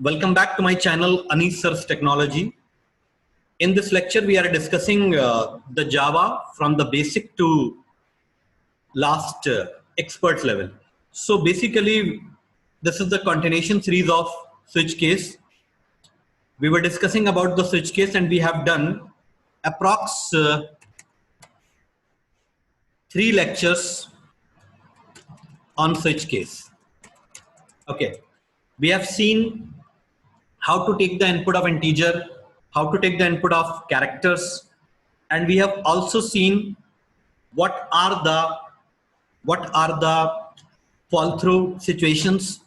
Welcome back to my channel, Anis Sir's Technology. In this lecture, we are discussing the Java from the basic to last expert level. So basically, this is the continuation series of switch case. We were discussing about the switch case and we have done approx 3 lectures on switch case. Okay, we have seen how to take the input of integer, how to take the input of characters, and we have also seen what are the fall through situations,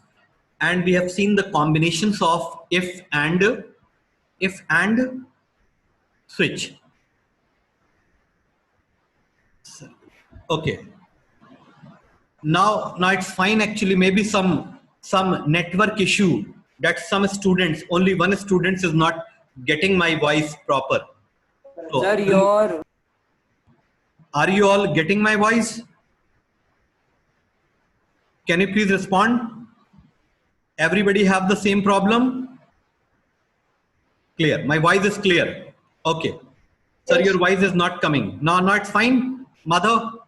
and we have seen the combinations of if and switch. Okay, now it's fine. Actually, maybe some network issue that some students, only one student is not getting my voice proper. So, Sir, are you all getting my voice? Can you please respond? Everybody have the same problem? Clear. My voice is clear. Okay. Sir, your voice is not coming. No, it's fine. Madhav?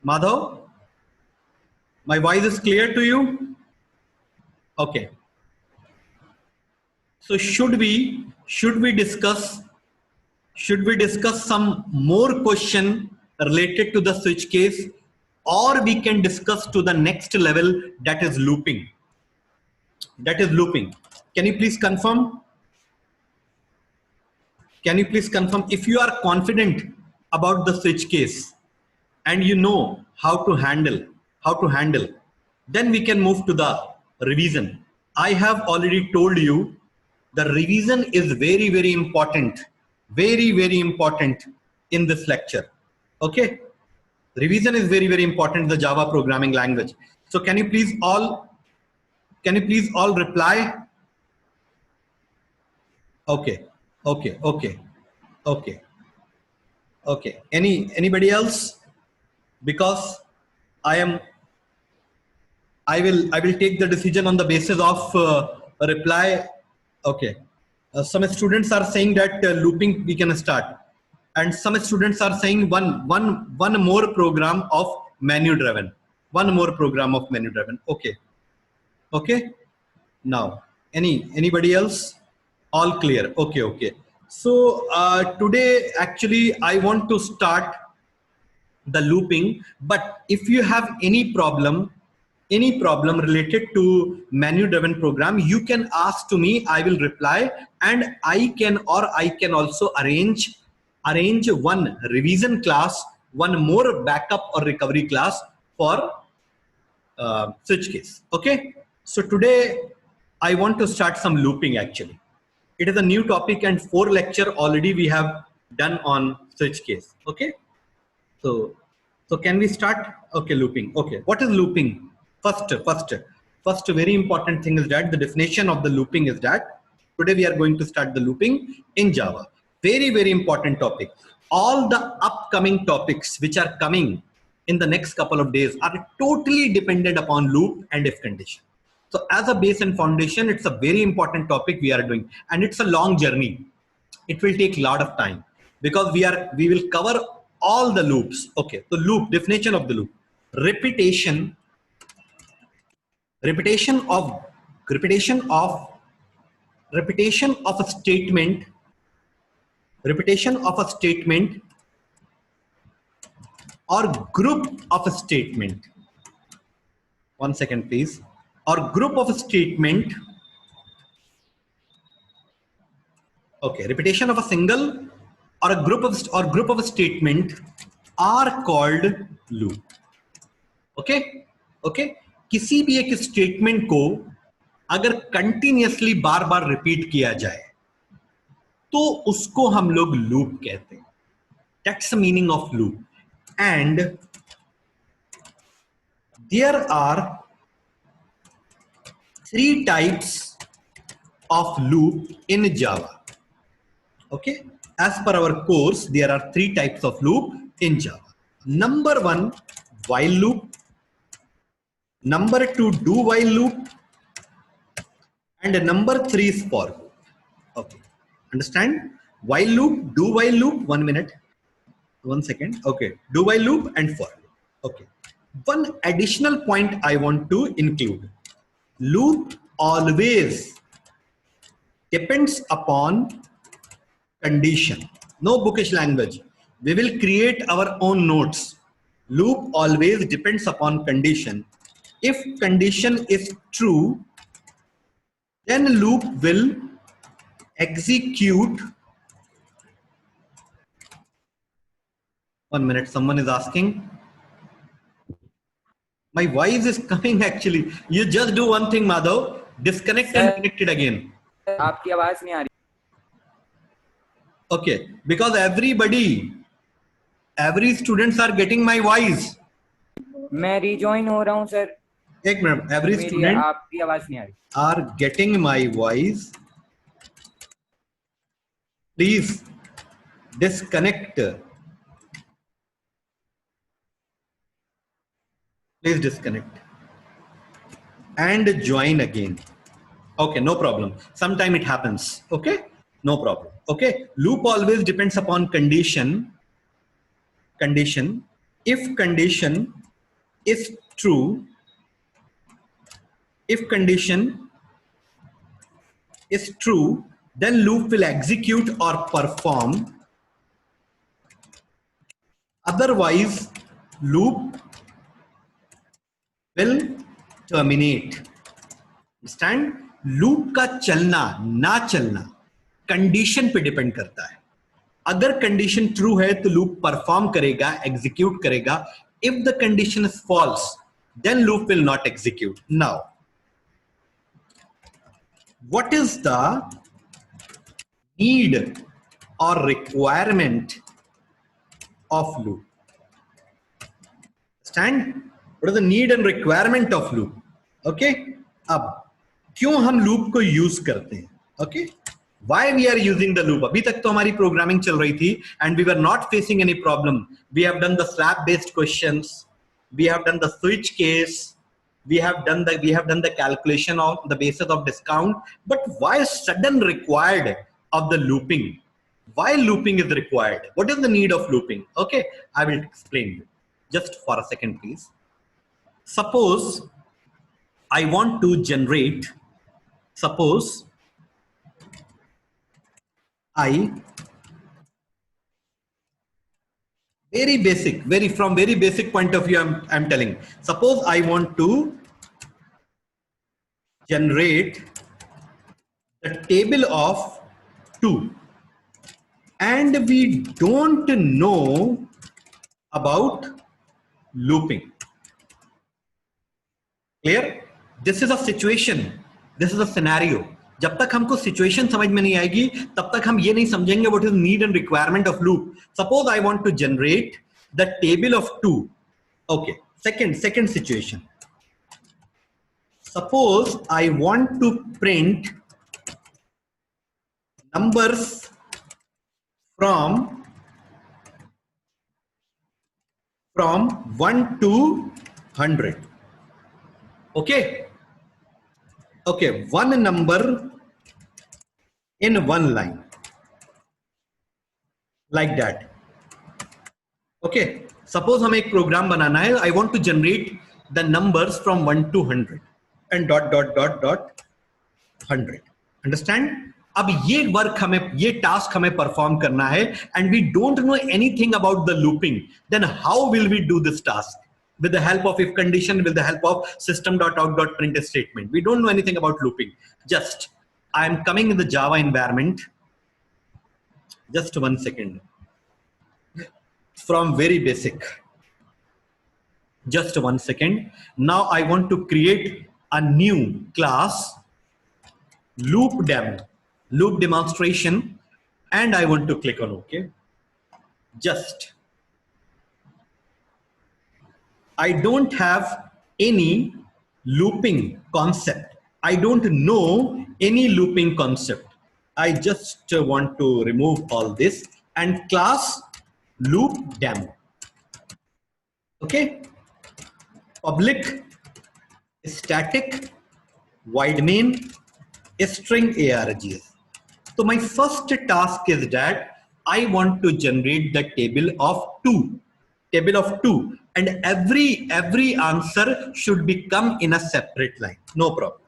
Madhav? My voice is clear to you? Okay. So should we discuss some more question related to the switch case, or we can discuss to the next level, that is looping? Can you please confirm? If you are confident about the switch case and you know how to handle, then we can move to the revision. I have already told you the revision is very, very important. Very, very important in this lecture. Okay? Revision is very, very important in the Java programming language. So can you please all reply? Okay. Anybody else? Because I will take the decision on the basis of a reply. Okay. Some students are saying that looping we can start, and some students are saying one more program of menu driven. Okay. Now, anybody else? All clear. Okay. So today actually I want to start the looping, but if you have any problem related to menu driven program, you can ask to me. I will reply, and I can also arrange one revision class, one more backup or recovery class for switch case. Okay, so today I want to start some looping. Actually, it is a new topic, and 4 lecture already we have done on switch case. Okay, so can we start? Okay, looping. Okay, what is looping? First very important thing is that the definition of the looping is that today we are going to start the looping in Java. Very, very important topic. All the upcoming topics which are coming in the next couple of days are totally dependent upon loop and if condition. So as a base and foundation, it's a very important topic we are doing, and it's a long journey. It will take a lot of time because we will cover all the loops. Okay, so loop, definition of the loop: repetition of a statement, or group of a statement. One second, please. Or group of a statement. Okay, repetition of a single or a group of a statement are called loop. Okay. किसी भी एक statement को अगर continuously बार बार repeat किया जाए तो उसको हम लोग लूप कहते हैं. That's the meaning of loop. And there are 3 types of loop in Java. Okay, as per our course, there are 3 types of loop in Java. Number 1, while loop. number 2 do while loop, and number 3 is for loop. Okay, understand? While loop, do while loop, 1 minute, 1 second. Okay, do while loop and for loop. Okay, one additional point I want to include: loop always depends upon condition. No bookish language. We will create our own notes. Loop always depends upon condition. If condition is true, then loop will execute. 1 minute, someone is asking. My voice is coming actually. You just do one thing, Madhav. Disconnect and connect it again. आपकी आवाज नहीं आ रही. Okay, because every students are getting my voice. मैं rejoin हो रहा हूँ sir. एक minute, every student आपकी आवाज नहीं आ रही. are getting my voice. Please disconnect. Please disconnect and join again. Okay, no problem. Sometime it happens. Okay, no problem. Okay, loop always depends upon condition. If condition is true, then loop will execute or perform. Otherwise, loop will terminate. Understand? Loop का चलना ना चलना condition पे depend करता है. अगर condition true है तो लूप परफॉर्म करेगा, एग्जीक्यूट करेगा. If the condition is false, then loop will not execute. Now what is the need और requirement of loop? Understand? What is the need and requirement of loop? Okay, अब क्यों हम loop को use करते हैं? Okay, why we are using the loop? अभी तक तो हमारी प्रोग्रामिंग चल रही थी and we were not facing any problem. We have done the slab based questions, we have done the switch case, we have done the calculation on the basis of discount. But why sudden required of the looping? Why looping is required? What is the need of looping? Okay, I will explain you. Just for a second, please. Suppose I want to generate, suppose I, from very basic point of view, I'm telling, suppose I want to generate the table of 2 and we don't know about looping. Clear? This is a situation, this is a scenario. जब तक हमको situation समझ में नहीं आएगी तब तक हम ये नहीं समझेंगे what is need and requirement of loop. Suppose I want to generate the table of 2. Okay, second situation. Suppose I want to print numbers from 1 to 100. Okay, one number in one line, like that. Okay, suppose हमें एक programme बनाना है. I want to generate the numbers from 1 to 100 and ... 100. Understand? अब ये work हमें, ये task हमें perform करना है and we don't know anything about the looping. Then how will we do this task? With the help of if condition, with the help of system.out.print statement. We don't know anything about looping. Just, I am coming in the Java environment. Just 1 second. From very basic. Just 1 second. Now I want to create a new class, loop demonstration, and I want to click on OK. Just, I don't have any looping concept. I don't know any looping concept. I just want to remove all this and class loop demo. Okay, public static, void main, string args. So my first task is that I want to generate the table of two, and every answer should become in a separate line. No problem.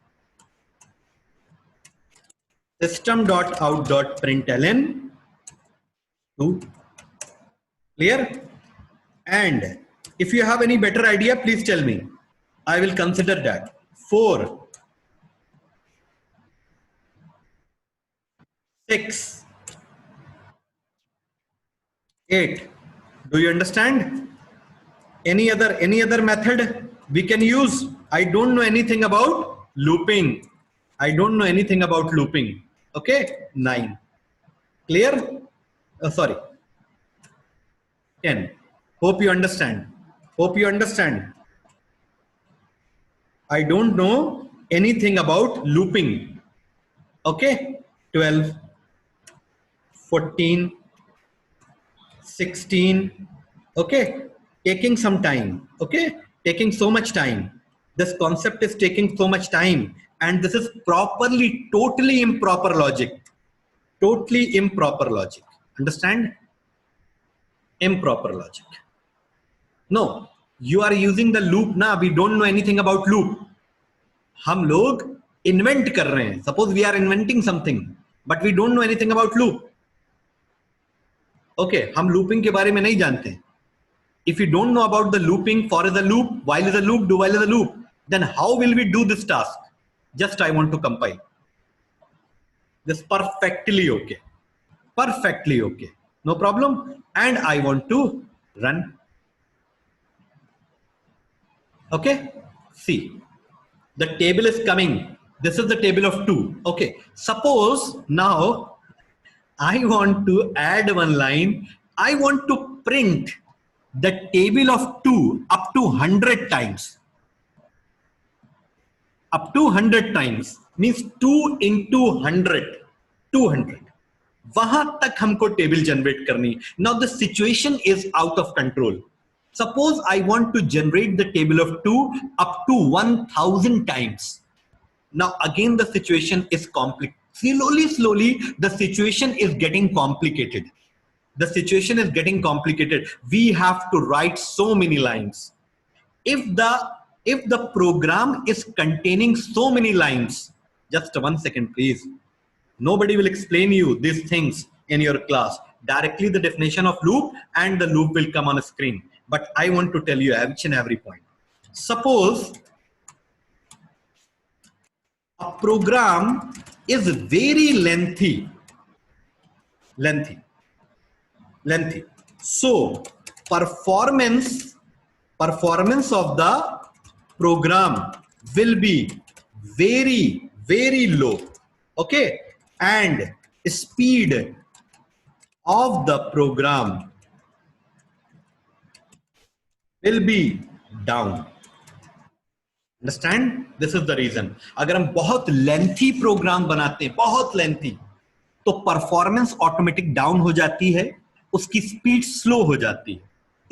System.out.println 2. Clear? And if you have any better idea, please tell me. I will consider that. 4, 6, 8. Do you understand? Any other method we can use? I don't know anything about looping. Okay, 9. Clear? Sorry. 10. Hope you understand. I don't know anything about looping. Okay, 12, 14, 16. Okay, taking some time. Okay, taking so much time. This concept is taking so much time, and this is totally improper logic. Understand? Improper logic. No, you are using the loop ना. We don't know anything about loop. हम लोग invent कर रहे हैं. Suppose we are inventing something, but we don't know anything about loop. Okay, हम looping के बारे में नहीं जानते. If you don't know about the looping, for is a loop, while is a loop, do while is a loop, then how will we do this task? Just I want to compile. This perfectly okay. No problem. And I want to run. Okay, see, the table is coming. This is the table of 2. Okay, suppose now I want to add one line. I want to print the table of 2 up to 100 times. Up to 100 times means 2 into 100. 200. वहां तक हमको table generate करनी. Now the situation is out of control. Suppose I want to generate the table of 2 up to 1000 times. Now again the situation is complicated. Slowly the situation is getting complicated. We have to write so many lines. If the program is containing so many lines, just 1 second please. Nobody will explain you these things in your class. Directly the definition of loop and the loop will come on a screen. But I want to tell you each and every point. Suppose a program is very lengthy. So performance of the program will be very low. Okay, and speed of the program will be down. Understand? This is the reason. अगर हम बहुत lengthy program बनाते हैं, बहुत lengthy, तो performance automatic down हो जाती है, उसकी speed slow हो जाती है.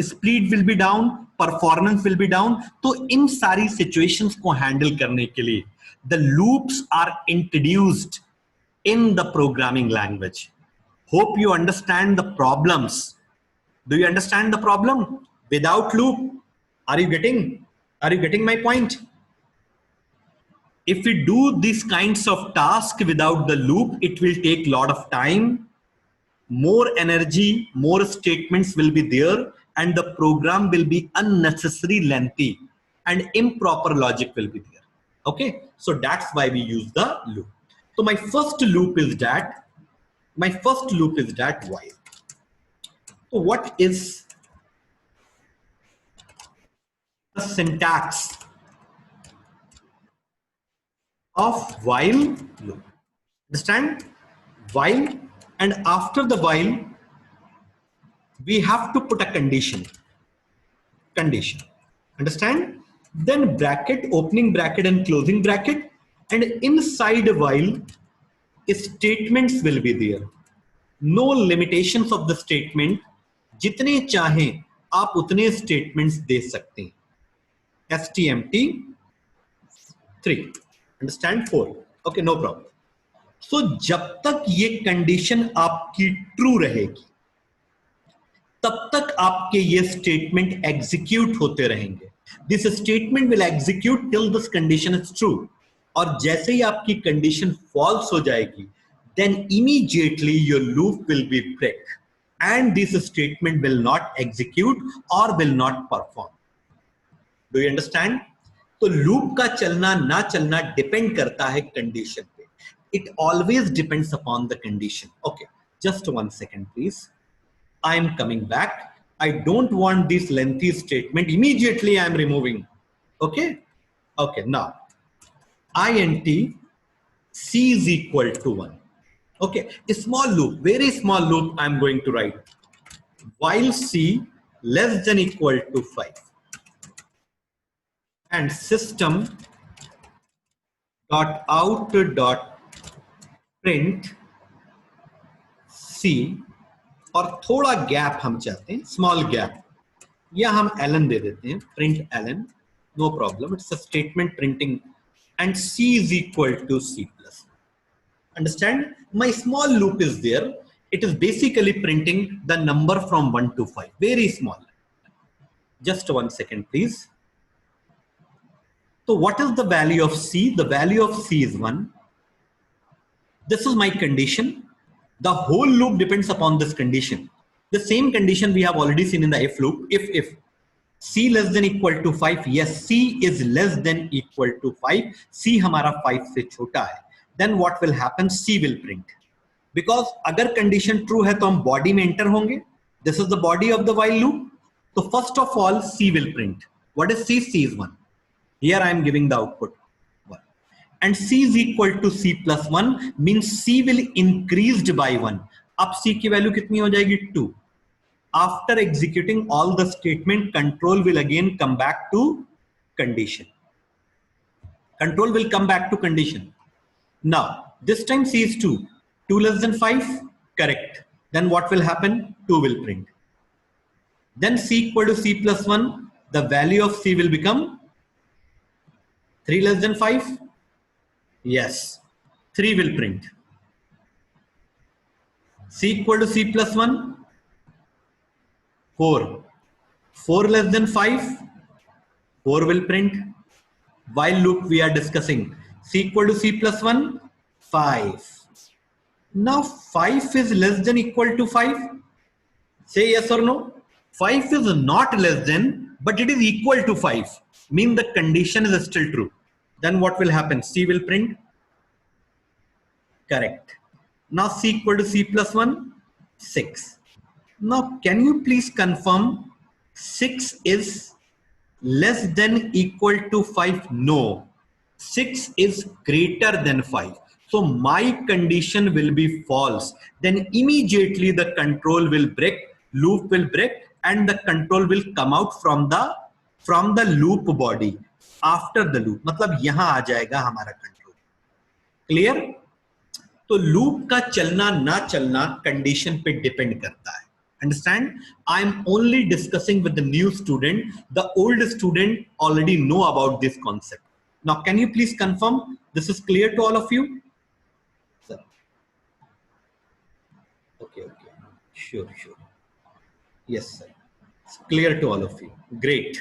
Speed will be down, performance will be down. तो इन सारी situations को handle करने के लिए the loops are introduced in the programming language. Hope you understand the problems. Do you understand the problem? Without loop, are you getting my point? If we do these kinds of tasks without the loop, it will take a lot of time, more energy, more statements will be there, and the program will be unnecessarily lengthy and improper logic will be there. Okay, so that's why we use the loop. So my first loop is that while. So what is the syntax of while loop? Understand? While, and after the while we have to put a condition. Understand? Then bracket, opening bracket and closing bracket, and inside a while statements will be there. No limitations of the statement. जितने चाहें आप उतने statements दे सकते हैं. STMT 3. Understand? 4. Okay, no problem. So जब तक ये condition आपकी ट्रू रहेगी तब तक आपके ये स्टेटमेंट एग्जीक्यूट होते रहेंगे. This statement will execute till this condition is true. और जैसे ही आपकी कंडीशन फॉल्स हो जाएगी then immediately your loop will be break and this statement will not execute or will not perform. Do you understand? तो loop का चलना ना चलना डिपेंड करता है कंडीशन पे. It always depends upon the condition. Okay, just 1 second please. I am coming back. I don't want this lengthy statement. Immediately I am removing. Okay? Okay, now int c is equal to 1. Okay, a small loop, very small loop I am going to write. While c less than equal to 5 and system dot out dot print c और थोड़ा gap हम चाहते हैं, small gap, या हम ln दे देते हैं, print ln, no problem, it's a statement printing and c is equal to c plus. Understand? My small loop is there. It is basically printing the number from 1 to 5, very small. Just 1 second please. So what is the value of c? The value of c is 1. This is my condition. The whole loop depends upon this condition. The same condition we have already seen in the if loop. If c less than equal to 5, yes, c is less than equal to 5, c हमारा 5 से छोटा है, then what will happen? c will print. Because अगर condition true है तो हम body में enter होंगे. This is the body of the while loop. So first of all c will print. What is c? c is 1. Here I am giving the output 1. And c is equal to c plus 1 means c will increased by 1. अब c की value कितनी हो जाएगी? 2. After executing all the statement, control will again come back to condition. Control will come back to condition. Now, this time c is 2. 2 less than 5? Correct. Then what will happen? 2 will print. Then c equal to c plus 1. The value of c will become 3 less than 5? Yes. 3 will print. c equal to c plus 1? 4. 4 less than 5? 4 will print. While loop we are discussing. c equal to c plus 1? 5. Now 5 is less than equal to 5? Say yes or no. 5 is not less than, but it is equal to 5. Mean the condition is still true. Then what will happen? c will print. Correct. Now c equal to c plus 1? 6. Now, can you please confirm 6 is less than equal to 5? No. 6 is greater than 5. So, my condition will be false. Then immediately the control will break, loop will break, and the control will come out from the loop body after the loop. मतलब यहाँ आ जाएगा हमारा control. Clear? तो loop का चलना ना चलना condition पे depend करता है. Understand? I am only discussing with the new student. The old student already know about this concept. Now, can you please confirm this is clear to all of you? Sir. Okay. Sure. Yes, sir. It's clear to all of you. Great.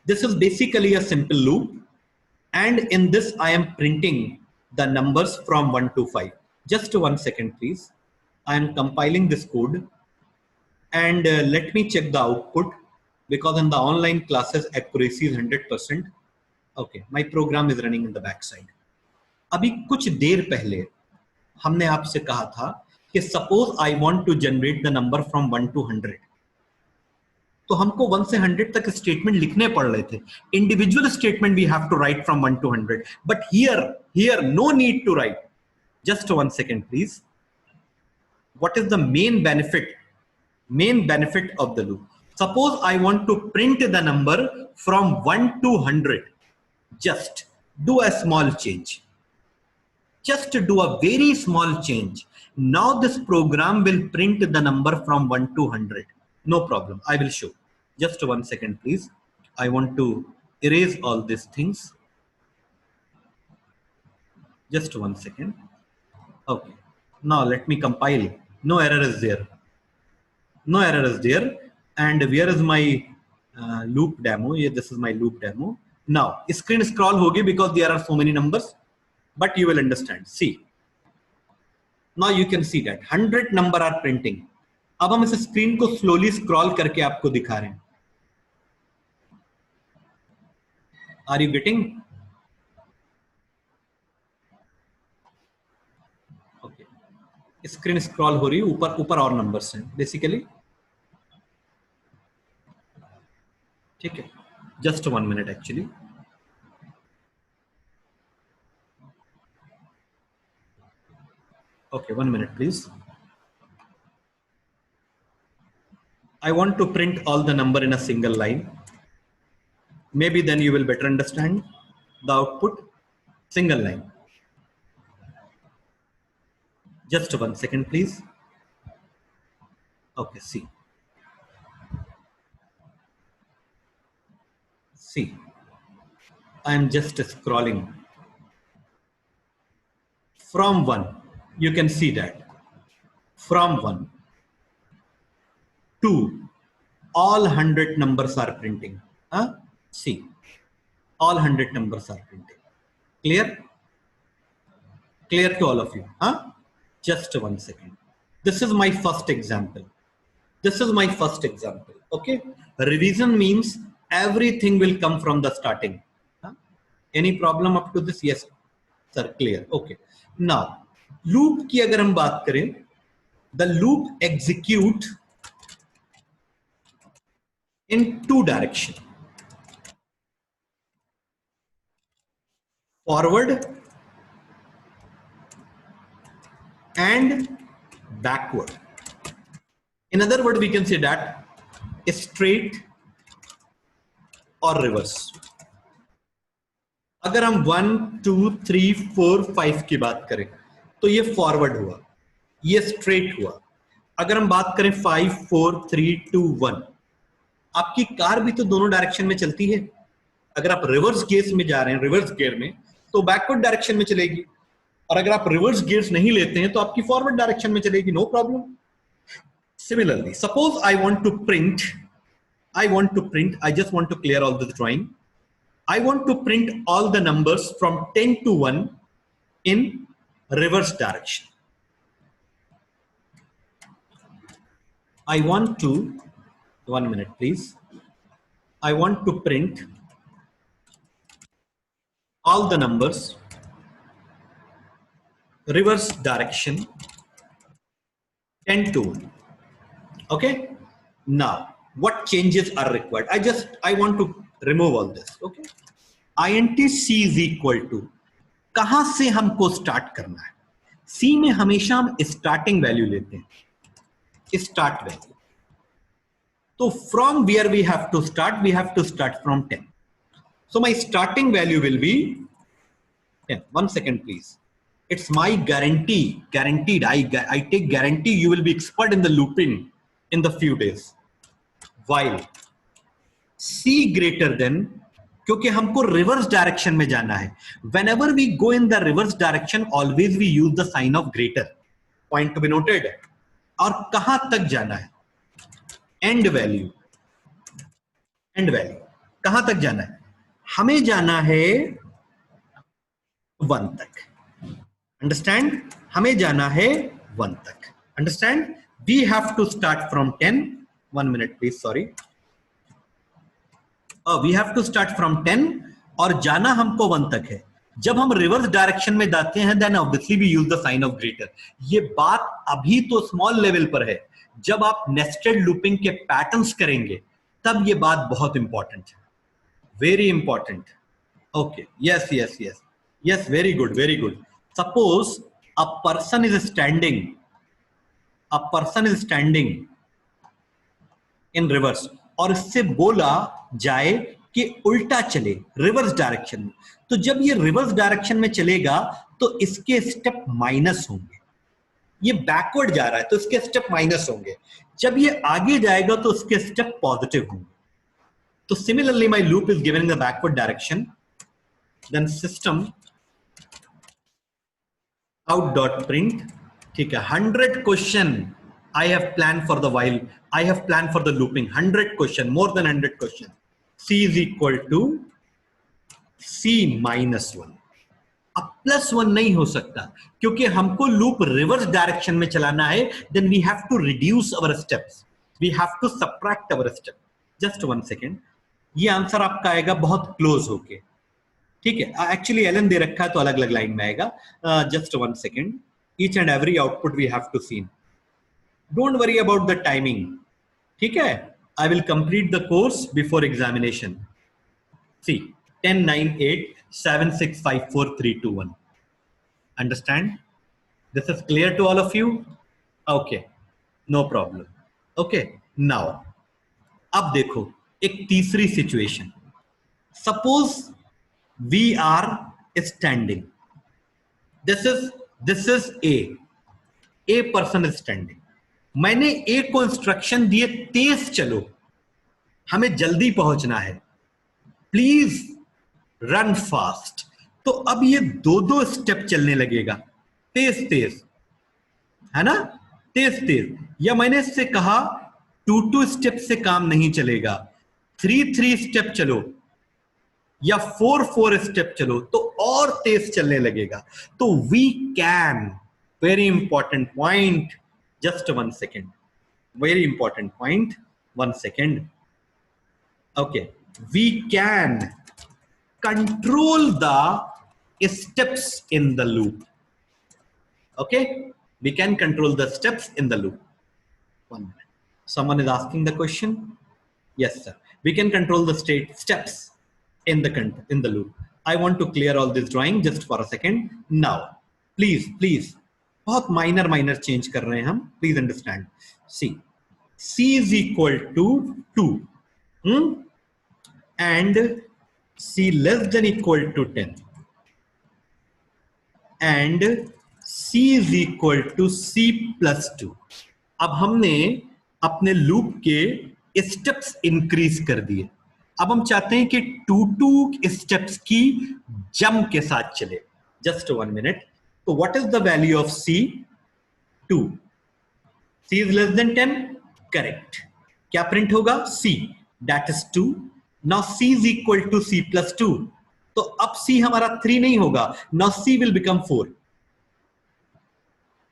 This is basically a simple loop. And in this, I am printing the numbers from 1 to 5. Just 1 second, please. I am compiling this code. And let me check the output because in the online classes accuracy is 100%. Okay, my program is running in the backside. अभी कुछ देर पहले हमने आपसे कहा था कि suppose I want to generate the number from 1 to 100. तो हमको 1 से 100 तक स्टेटमेंट लिखने पड़ रहे थे. Individual statement we have to write from 1 to 100. But here no need to write. Just 1 second, please. What is the main benefit of the loop? Suppose I want to print the number from 1 to 100. Just do a small change. Just do a very small change. Now this program will print the number from 1 to 100. No problem. I will show. Just 1 second, please. I want to erase all these things. Just 1 second. Okay. Now let me compile. No error is there. No error is there. And where is my loop demo? Yeah, this is my loop demo. Now screen scroll hogi because there are so many numbers, but you will understand. See. Now you can see that 100 number are printing. अब हम इस screen को slowly scroll करके आपको दिखा रहे हैं. Are you getting? Okay. Screen scroll हो रही है, ऊपर ऊपर और नंबर्स हैं बेसिकली. ठीक है. Just 1 minute actually. Okay, 1 minute please. I want to print all the number in a single line. Maybe then you will better understand the output. Single line. Just 1 second please. Okay, see. See, I am just scrolling from 1. You can see that from 1 to all 100 numbers are printing. See, all 100 numbers are printing. Clear? Clear to all of you? Just 1 second. This is my first example. This is my first example. Okay. Revision means everything will come from the starting. Any problem up to this? Yes, sir. Clear. Okay. Now, loop की अगर हम बात करें, the loop execute in 2 directions. Forward and backward. In other words, we can say that straight or reverse. अगर हम 1 2 3 4 5 की बात करें तो ये फॉरवर्ड हुआ, ये स्ट्रेट हुआ. अगर हम बात करें 5 4 3 2 1, आपकी कार भी तो दोनों डायरेक्शन में चलती है. अगर आप रिवर्स गियर्स में जा रहे हैं, रिवर्स गियर में, तो बैकवर्ड डायरेक्शन में चलेगी. और अगर आप रिवर्स गियर्स नहीं लेते हैं तो आपकी फॉरवर्ड डायरेक्शन में चलेगी. No problem. Similarly, suppose I want to print, I just want to clear all this drawing. I want to print all the numbers from 10 to 1 in reverse direction. I want to, 1 minute please. I want to print all the numbers reverse direction 10 to 1. Okay. Now, what changes are required? I want to remove all this. Okay. int c is equal to, कहां से हमको start करना है? c में हमेशा हम starting value लेते हैं, स्टार्ट वैल्यू. तो from where we have to start from 10. So my starting value will be 10. 1 second please. It's my guaranteed. I take guarantee you will be expert in the looping in the few days. While c greater than, क्योंकि हमको reverse direction में जाना है. Whenever we go in the reverse direction, always we use the sign of greater. Point to be noted. और कहां तक जाना है? End value. कहां तक जाना है? हमें जाना है 1 तक. Understand? हमें जाना है 1 तक. Understand? We have to start from 10. 1 minute please, sorry. We have to start from 10 और जाना हमको 1 तक है. जब हम रिवर्स डायरेक्शन में जाते हैं, then obviously we use the sign of greater. ये बात अभी तो स्मॉल लेवल पर है. जब आप नेस्टेड लूपिंग के पैटर्न्स करेंगे तब ये बात बहुत इंपॉर्टेंट है. Very important. Okay. Yes, very good. Suppose a person is standing in reverse और इससे बोला जाए कि उल्टा चले रिवर्स डायरेक्शन में, तो जब ये रिवर्स डायरेक्शन में चलेगा तो इसके स्टेप माइनस होंगे. ये बैकवर्ड जा रहा है तो इसके स्टेप माइनस होंगे. जब ये आगे जाएगा तो इसके स्टेप पॉजिटिव होंगे. तो similarly my loop is given in the backward direction, then system out dot print. ठीक है, 100 question I have planned for the while. I have planned for the looping. 100 question, more than 100 question. C is equal to C minus 1. अब +1 नहीं हो सकता क्योंकि हमको loop reverse direction में चलाना है. Then we have to reduce our steps, we have to subtract our step. Just 1 second, ये आंसर आपका आएगा बहुत क्लोज होके. ठीक है, एक्चुअली एलन दे रखा है तो अलग अलग लाइन में आएगा. Just 1 second, each and every output we have to see. Don't worry about the timing. ठीक है, I will complete the course before examination. See 10 9 8 7 6 5 4 3 2 1. Understand? This is clear to all of you? Okay, no problem. Okay, now अब देखो एक तीसरी situation. Suppose we are standing. This is A. A person is standing. मैंने A को instruction दिए तेज चलो, हमें जल्दी पहुंचना है, प्लीज रन फास्ट. तो अब ये दो स्टेप चलने लगेगा, तेज तेज, है ना, तेज तेज. या मैंने इससे कहा 2 स्टेप से काम नहीं चलेगा, 3 स्टेप चलो या 4 स्टेप चलो तो और तेज चलने लगेगा. तो we can, very important point, just 1 second, very important point, 1 second. Okay, we can control the steps in the loop. Okay, we can control the steps in the loop. 1 minute, someone is asking the question. Yes sir, we can control the steps in the loop. I want to clear all this drawing just for a second. Now please बहुत minor change कर रहे हैं हम, please understand. See, C is equal to 2 and C less than equal to 10 and C is equal to C plus 2. अब हमने अपने loop के steps increase कर दिए. अब हम चाहते हैं कि 2 स्टेप्स की जम के साथ चले. Just 1 minute. तो what is the value of C? 2. C is less than 10, correct. क्या प्रिंट होगा? C, that is 2. Now C is equal to C plus 2. तो अब C हमारा 3 नहीं होगा. Now C will become 4.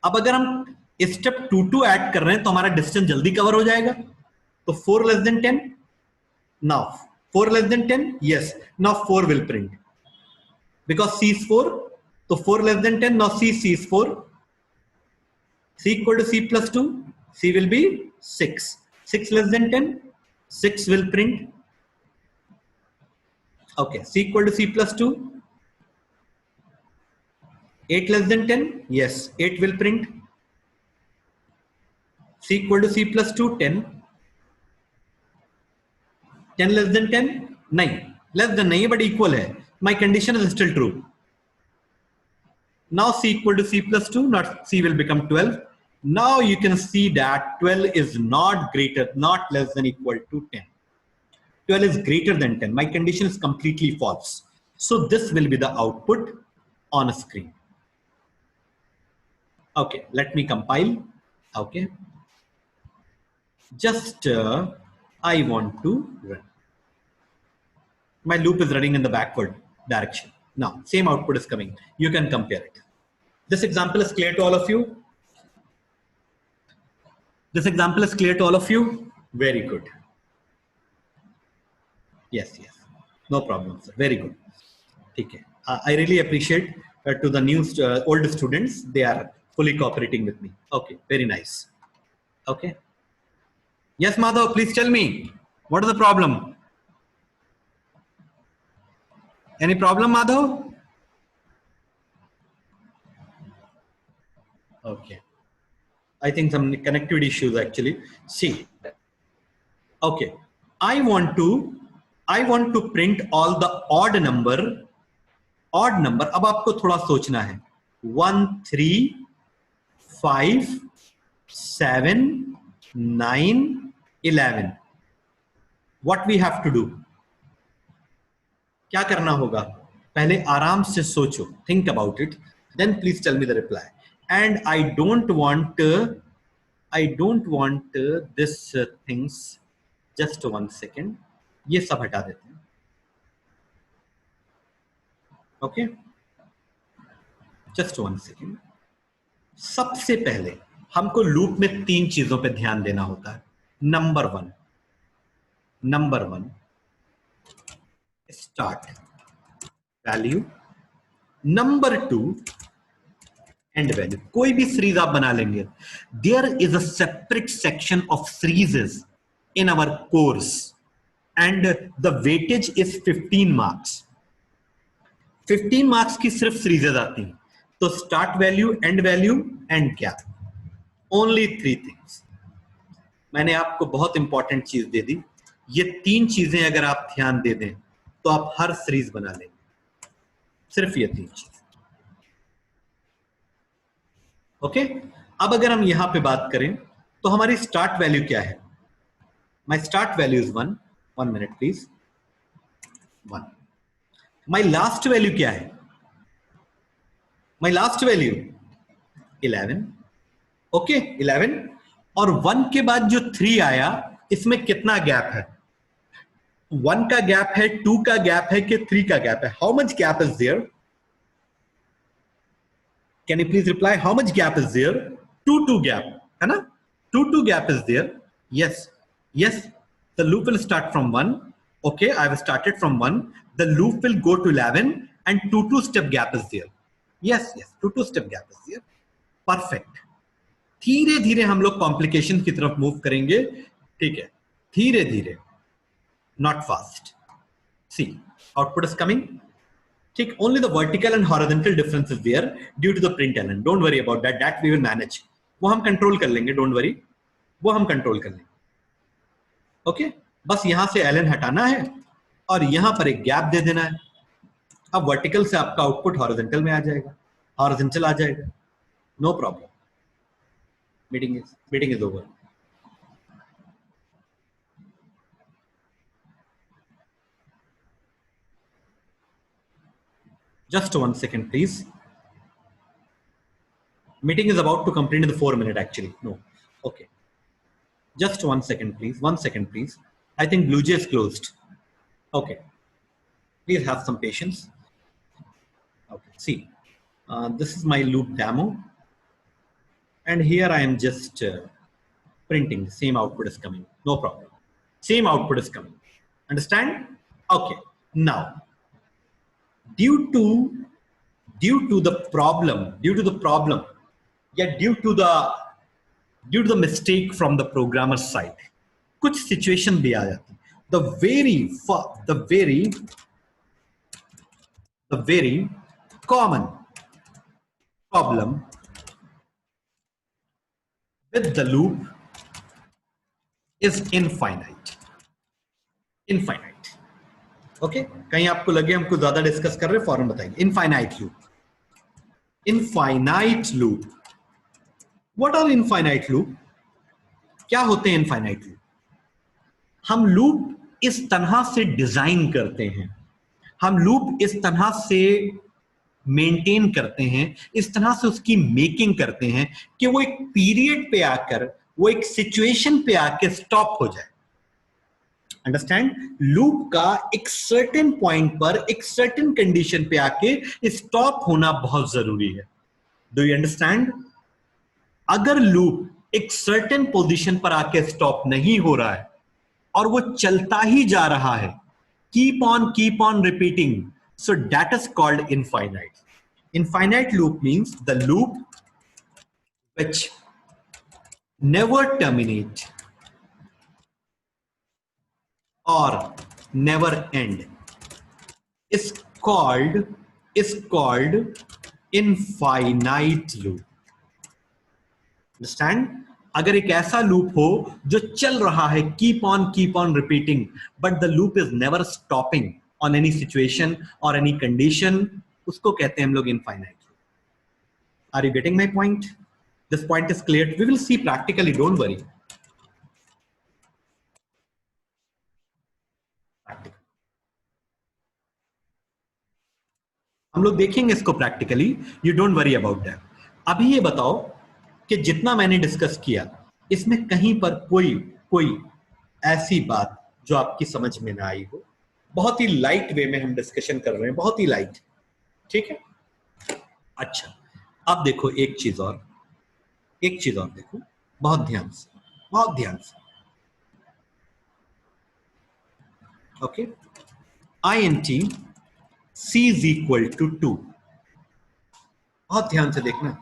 अब अगर हम स्टेप 2 ऐड कर रहे हैं तो हमारा डिस्टेंस जल्दी कवर हो जाएगा. तो 4 less than 10. Now 4 less than 10. Yes. Now 4 will print because C is 4. तो 4 less than 10. Now C is 4. C equal to C plus 2. C will be 6. 6 less than 10. 6 will print. Okay, C equal to C plus 2. 8 less than 10. Yes, 8 will print. C equal to C plus 2. 10. 10 less than 10. 9. Less than नहीं but equal है. My condition is still true. Now C equal to C plus 2. Not C will become 12. Now you can see that 12 is not less than equal to 10. 12 is greater than 10. My condition is completely false. So this will be the output on a screen. Okay, let me compile. Okay. Just I want to run. My loop is running in the backward direction. Now, same output is coming. You can compare it. This example is clear to all of you? This example is clear to all of you? Very good. Yes, no problem, sir. Very good. Okay. I really appreciate to the new old students. They are fully cooperating with me. Okay, very nice. Okay. Yes, Madhav, please tell me. What is the problem? Any problem, Madhav? Okay. I think some connectivity issues actually. See. Okay. I want to print all the odd number. अब आपको थोड़ा सोचना है. 1 3 5 7 9 11. What we have to do? क्या करना होगा? पहले आराम से सोचो. Think about it. then please tell me the reply. And I don't want this things. Just 1 second. ये सब हटा देते हैं. Okay, just 1 second. सबसे पहले हमको लूप में 3 चीजों पे ध्यान देना होता है. Number one, start value. Number 2, end value. कोई भी सीरीज आप बना लेंगे, there is a separate section of serieses in our course and the weightage is 15 marks. 15 marks की सिर्फ सीरीजेस आती हैं. तो start value, end value and gap, only 3 things. मैंने आपको बहुत इंपॉर्टेंट चीज दे दी. ये 3 चीजें अगर आप ध्यान दे दें तो आप हर सीरीज बना लेंगे. सिर्फ ये 3 चीज. ओके, अब अगर हम यहां पे बात करें तो हमारी स्टार्ट वैल्यू क्या है? माई start value is 1. 1 minute please. 1. My last value क्या है? My last value 11. ओके, 11. और 1 के बाद जो 3 आया, इसमें कितना गैप है? 1 का गैप है, 2 का गैप है कि 3 का गैप है? How much gap is there? Can you please reply? How much gap is there? 2 gap, है ना? 2 gap is there. Yes. The loop will start from 1. Okay, I have started from 1. The loop will go to 11 and 2 step gap is there. Yes, 2 step gap is there. Perfect. धीरे धीरे हम लोग complication की तरफ move करेंगे. ठीक है, धीरे धीरे, not fast. See, output is coming. ठीक, only the vertical and horizontal difference is there due to the print ln. Don't worry about that. That we will manage. वो हम कंट्रोल कर लेंगे. Don't worry. वो हम कंट्रोल कर लेंगे. Okay, बस यहां से ln हटाना है और यहां पर एक गैप दे देना है. अब वर्टिकल से आपका आउटपुट हॉरिजॉन्टल में आ जाएगा, हॉरिजॉन्टल आ जाएगा. No problem. Meeting is over. Just 1 second, please. Meeting is about to complete in the 4 minute actually. No. Okay. Just 1 second, please. 1 second, please. I think BlueJ is closed. Okay. Please have some patience. Okay. See, this is my loop demo. And here I am just printing. The same output is coming. No problem. Same output is coming. Understand? Okay. Now, due to the problem, yeah, due to the mistake from the programmer side, कुछ situation भी आ जाती. The very common problem with the loop is infinite. Okay, कहीं आपको लगे हमको ज्यादा discuss कर रहे, फौरन बताइए. Infinite loop. What are infinite loop? क्या होते हैं इनफाइनाइट लूप? हम लूप इस तरह से डिजाइन करते हैं, हम लूप इस तरह से मेंटेन करते हैं, इस तरह से उसकी मेकिंग करते हैं कि वो एक पीरियड पे आकर, वो एक सिचुएशन पे आके स्टॉप हो जाए. अंडरस्टैंड? लूप का एक सर्टेन पॉइंट पर, एक सर्टेन कंडीशन पे आके स्टॉप होना बहुत जरूरी है. Do you understand? अगर लूप एक सर्टेन पोजीशन पर आके स्टॉप नहीं हो रहा है और वो चलता ही जा रहा है, keep on repeating, so that is called infinite. Infinite loop means the loop which never terminate or never end is called infinite loop. Understand? अगर एक ऐसा लूप हो जो चल रहा है, keep on repeating, but the loop is never stopping on any situation or any condition, उसको कहते हैं हम लोग infinite loop. Are you getting my point? This point is clear. We will see practically, don't worry. हम लोग देखेंगे इसको practically, you don't worry about that. अभी ये बताओ कि जितना मैंने डिस्कस किया इसमें कहीं पर कोई कोई ऐसी बात जो आपकी समझ में ना आई हो? बहुत ही लाइट वे में हम डिस्कशन कर रहे हैं, बहुत ही लाइट, ठीक है? अच्छा, अब देखो एक चीज और देखो, बहुत ध्यान से, बहुत ध्यान से। Okay, INT C is equal to 2, बहुत ध्यान से देखना।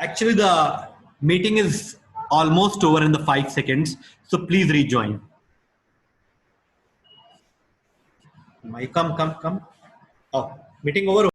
Actually, the meeting is almost over in the 5 seconds, so please rejoin. Come. Oh, meeting over.